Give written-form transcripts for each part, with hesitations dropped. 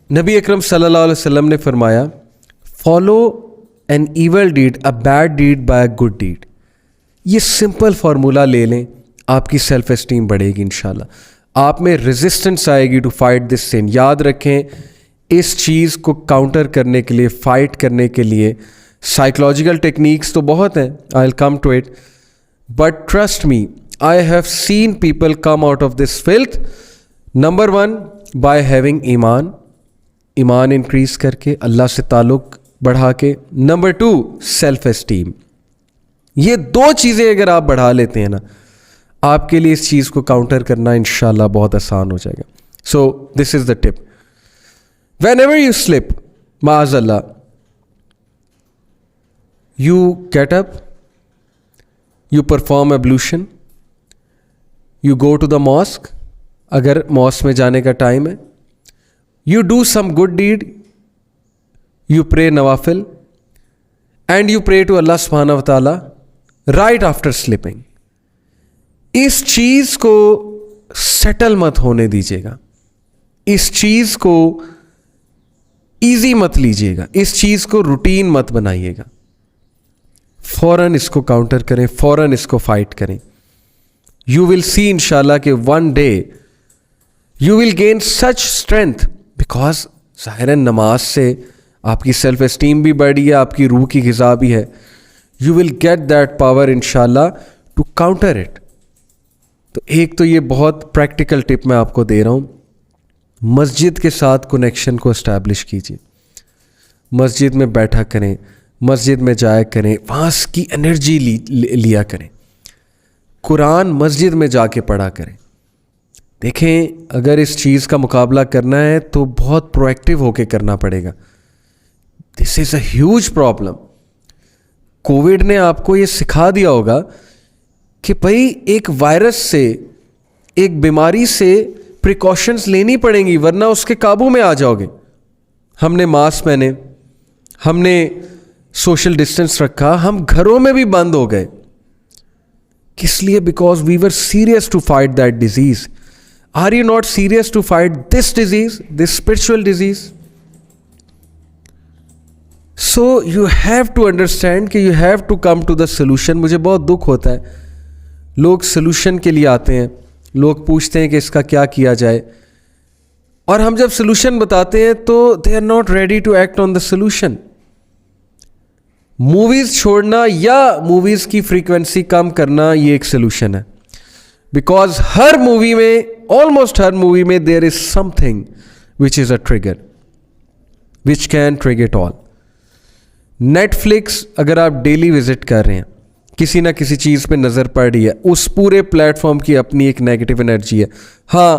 نبی اکرم صلی اللہ علیہ وسلم نے فرمایا follow an evil deed a bad deed by a good deed. یہ سمپل فارمولہ لے لیں, آپ کی سیلف اسٹیم بڑھے گی انشاءاللہ, آپ میں ریزسٹنس آئے گی ٹو فائٹ دس سن. یاد رکھیں اس چیز کو کاؤنٹر کرنے کے لیے, فائٹ کرنے کے لیے سائیکلوجیکل ٹیکنیکس تو بہت ہیں, I will come to it, but trust me I have seen people come out of this filth. Number 1 by having ایمان انکریز کر کے, اللہ سے تعلق بڑھا کے. Number 2 self esteem. یہ 2 چیزیں اگر آپ بڑھا لیتے ہیں نا, آپ کے لیے اس چیز کو کاؤنٹر کرنا انشاءاللہ بہت آسان ہو جائے گا. So this is the tip. Whenever you slip معاذ اللہ, you get up, you perform ablution, you go to the mosque اگر ماسک میں جانے کا ٹائم ہے, you do some good deed, you pray nawafil, and you pray to Allah subhanahu wa ta'ala right after sleeping. اس چیز کو settle مت ہونے دیجیے گا, اس چیز کو ایزی مت لیجیے گا, اس چیز کو روٹین مت بنائیے گا. فوراً اس کو کاؤنٹر کریں, فوراً اس کو فائٹ کریں. You will see انشاءاللہ کہ one day you will gain such strength, because ظاہر نماز سے آپ کی سیلف اسٹیم بھی بڑھی ہے, آپ کی روح کی غذا بھی ہے. You will get that power انشاءاللہ ٹو کاؤنٹر اٹ. تو ایک تو یہ بہت پریکٹیکل ٹپ میں آپ کو دے رہا ہوں, مسجد کے ساتھ کنیکشن کو اسٹیبلش کیجیے. مسجد میں بیٹھا کریں, مسجد میں جایا کریں, وہاں کی انرجی لیا کریں. قرآن مسجد میں جا کے پڑھا کریں. دیکھیں اگر اس چیز کا مقابلہ کرنا ہے تو بہت پرو ایکٹیو ہو کے کرنا پڑے گا. دس از اے ہیوج پرابلم. کووڈ نے آپ کو یہ سکھا دیا ہوگا کہ بھائی ایک وائرس سے, ایک بیماری سے پریکاشنز لینی پڑیں گی ورنہ اس کے قابو میں آ جاؤ گے. ہم نے ماسک پہنے, ہم نے سوشل ڈسٹینس رکھا, ہم گھروں میں بھی بند ہو گئے. کس لیے؟ Because we were serious to fight that disease. Are you not serious to fight this disease, this spiritual disease? So you have to understand کہ you have to come to the solution. مجھے بہت دکھ ہوتا ہے, لوگ solution کے لیے آتے ہیں, لوگ پوچھتے ہیں کہ اس کا کیا کیا جائے, اور ہم جب سلوشن بتاتے ہیں تو they are not ready to act on the solution. Movies چھوڑنا یا موویز کی فریکوینسی کم کرنا یہ ایک سلوشن ہے. بیکاز ہر مووی میں, آلموسٹ ہر مووی میں there is something which is a trigger which can trigger it all. Netflix اگر آپ ڈیلی وزٹ کر رہے ہیں, کسی نہ کسی چیز پہ نظر پڑ رہی ہے, اس پورے پلیٹ فارم کی اپنی ایک نیگیٹو انرجی ہے. ہاں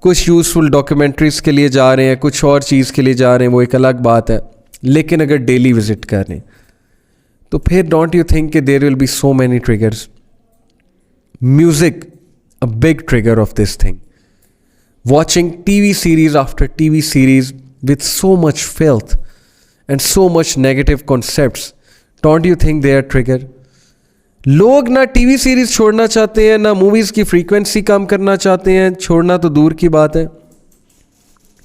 کچھ یوزفل ڈاکیومنٹریز کے لیے جا رہے ہیں, کچھ اور چیز کے لیے جا رہے ہیں, وہ ایک الگ بات ہے. لیکن اگر ڈیلی وزٹ کر رہے ہیں تو پھر ڈونٹ یو تھنک کہ there will be so many triggers. Music a big trigger of this thing. Watching TV series after TV series with so much filth and so much negative concepts, don't you think they are trigger? لوگ نہ T V series چھوڑنا چاہتے ہیں, نہ movies کی frequency کم کرنا چاہتے ہیں. چھوڑنا تو دور کی بات ہے.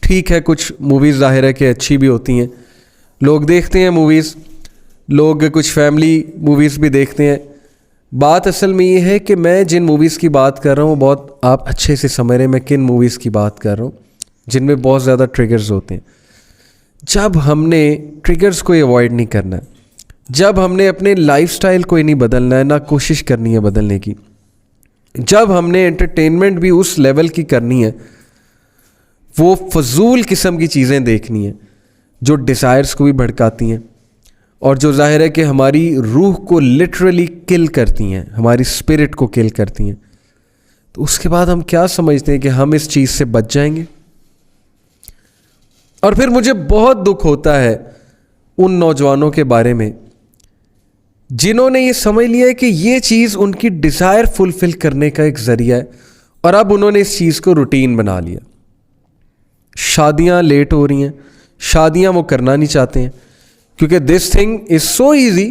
ٹھیک ہے کچھ موویز ظاہر ہے کہ اچھی بھی ہوتی ہیں, لوگ دیکھتے ہیں موویز, لوگ کچھ فیملی موویز بھی دیکھتے ہیں. بات اصل میں یہ ہے کہ میں جن موویز کی بات کر رہا ہوں بہت آپ اچھے سے سمجھ رہے ہیں میں کن موویز کی بات کر رہا ہوں, جن میں بہت زیادہ ٹریگرز ہوتے ہیں. جب ہم نے ٹریگرز کو اوائڈ نہیں کرنا ہے, جب ہم نے اپنے لائف سٹائل کو ہی نہیں بدلنا ہے, نہ کوشش کرنی ہے بدلنے کی, جب ہم نے انٹرٹینمنٹ بھی اس لیول کی کرنی ہے, وہ فضول قسم کی چیزیں دیکھنی ہیں جو ڈیزائرز کو بھی بھڑکاتی ہیں اور جو ظاہر ہے کہ ہماری روح کو لٹرلی کل کرتی ہیں, ہماری اسپرٹ کو کل کرتی ہیں, تو اس کے بعد ہم کیا سمجھتے ہیں کہ ہم اس چیز سے بچ جائیں گے. اور پھر مجھے بہت دکھ ہوتا ہے ان نوجوانوں کے بارے میں جنہوں نے یہ سمجھ لیا ہے کہ یہ چیز ان کی ڈیزائر فلفل کرنے کا ایک ذریعہ ہے, اور اب انہوں نے اس چیز کو روٹین بنا لیا. شادیاں لیٹ ہو رہی ہیں, شادیاں وہ کرنا نہیں چاہتے ہیں کیونکہ this thing is so easy.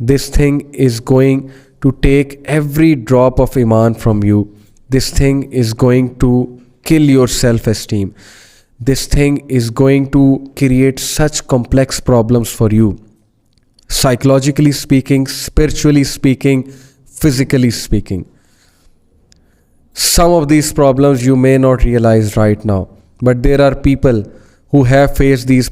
This thing is going to take every drop of iman from you. This thing is going to kill your self-esteem. This thing is going to create such complex problems for you. Psychologically speaking, spiritually speaking, physically speaking. Some of these problems you may not realize right now. But there are people who have faced these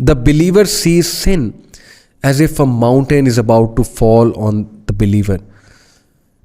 the believer sees sin as if a mountain is about to fall on the believer.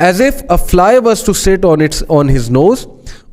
as if a fly was to sit on his nose,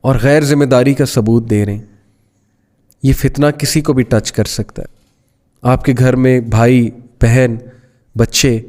اور غیر ذمہ داری کا ثبوت دے رہے ہیں. یہ فتنہ کسی کو بھی ٹچ کر سکتا ہے. آپ کے گھر میں بھائی بہن بچے